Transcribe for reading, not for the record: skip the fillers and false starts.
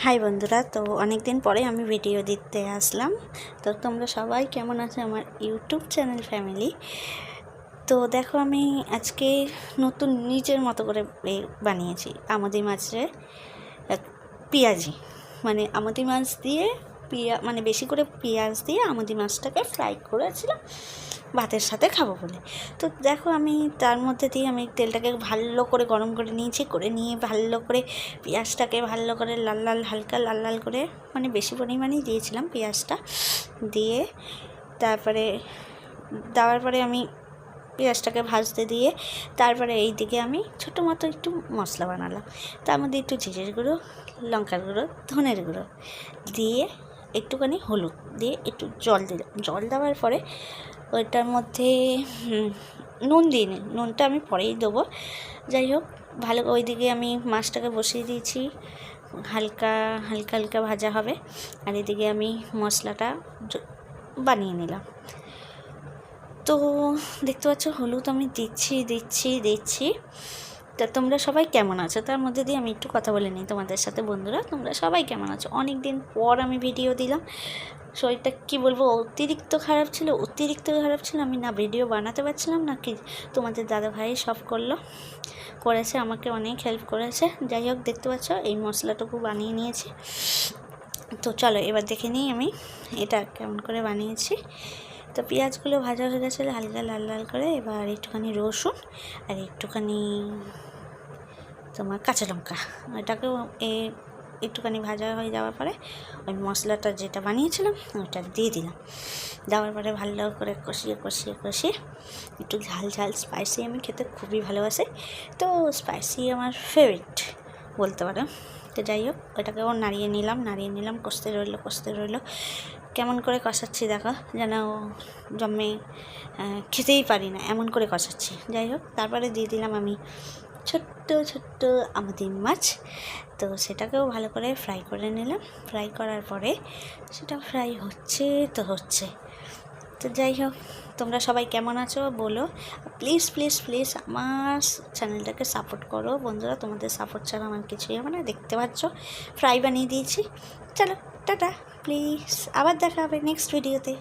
High বন্ধুরা, তো অনেক দিন পরে আমি ভিডিও দিতে আসলাম। তো তোমরা সবাই কেমন আছো আমার ইউটিউব চ্যানেল ফ্যামিলি। তো দেখো, আমি আজকে নতুন নিজের মতো করে বানিয়েছি আমুদি মাছের পেঁয়াজি, মানে আমুদি মাছ দিয়ে মানে বেশি করে পেঁয়াজ দিয়ে আমুদি মাছটাকে ফ্রাই করেছিলাম ভাতের সাথে খাবো বলে। তো দেখো, আমি তার মধ্যে দিয়ে আমি তেলটাকে ভালো করে গরম করে নিয়ে ভালো করে পেঁয়াজটাকে ভালো করে লাল লাল হালকা লাল লাল করে, মানে বেশি পরিমাণেই দিয়েছিলাম পেঁয়াজটা দিয়ে। তারপরে দেওয়ার পরে আমি পেঁয়াজটাকে ভাজতে দিয়ে তারপরে এই দিকে আমি ছোটো মতো একটু মশলা বানালাম। তার মধ্যে একটু জিরের গুঁড়ো, লঙ্কার গুঁড়ো, ধনের গুঁড়ো দিয়ে একটুখানি হলুদ দিয়ে একটু জল দিলাম। জল দেওয়ার পরে ওইটার মধ্যে নুন দিইনি, নুনটা আমি পরেই দেবো। যাই হোক, ভালো ওইদিকে আমি মাছটাকে বসিয়ে দিয়েছি, হালকা হালকা হালকা ভাজা হবে। আর এদিকে আমি মশলাটা বানিয়ে নিলাম। তো দেখতে পাচ্ছ হলুদ আমি দিচ্ছি। তা তোমরা সবাই কেমন আছো, তার মধ্যে দিয়ে আমি একটু কথা বলে নিই তোমাদের সাথে। বন্ধুরা, তোমরা সবাই কেমন আছো? অনেক দিন পর আমি ভিডিও দিলাম। শরীরটা কী বলবো, অতিরিক্ত খারাপ ছিল। আমি না ভিডিও বানাতে পারছিলাম না, কি তোমাদের দাদা ভাই সব করেছে, আমাকে অনেক হেল্প করেছে। যাই হোক, দেখতে পাচ্ছ এই মশলাটুকু বানিয়ে নিয়েছি। তো চলো এবার দেখে নিই আমি এটা কেমন করে বানিয়েছি। তো পেঁয়াজগুলো ভাজা হয়ে গেছিলো হালকা লাল লাল করে। এবার একটুখানি রসুন আর একটুখানি তোমার কাঁচা লঙ্কা, এটাকেও একটুখানি ভাজা হয়ে যাওয়ার পরে ওই মশলাটা যেটা বানিয়েছিলাম ওইটা দিয়ে দিলাম। দেওয়ার পরে ভালো করে কষিয়ে একটু ঝাল স্পাইসি আমি খেতে খুবই ভালোবাসি। তো স্পাইসি আমার ফেভারিট বলতে পারো। তো যাই হোক, ওইটাকেও নাড়িয়ে নিলাম। কষতে রইলো। কেমন করে কষাচ্ছি দেখো, যেন জমে খেতেই পারি না এমন করে কষাচ্ছি। যাই হোক, তারপরে দিয়ে দিলাম আমি ছোট্ট আমুদি মাছ। তো সেটাকেও ভালো করে ফ্রাই করে নিলাম। ফ্রাই করার পরে সেটা ফ্রাই হচ্ছে। তো যাই হোক, তোমরা সবাই কেমন আছো বলো। প্লিজ আমার চ্যানেলটাকে সাপোর্ট করো বন্ধুরা। তোমাদের সাপোর্ট ছাড়া আমার কিছুই হবে না। দেখতে পাচ্ছ ফ্রাই বানিয়ে দিয়েছি। চলো টাটা, প্লিজ আবার দেখা হবে নেক্সট ভিডিওতে।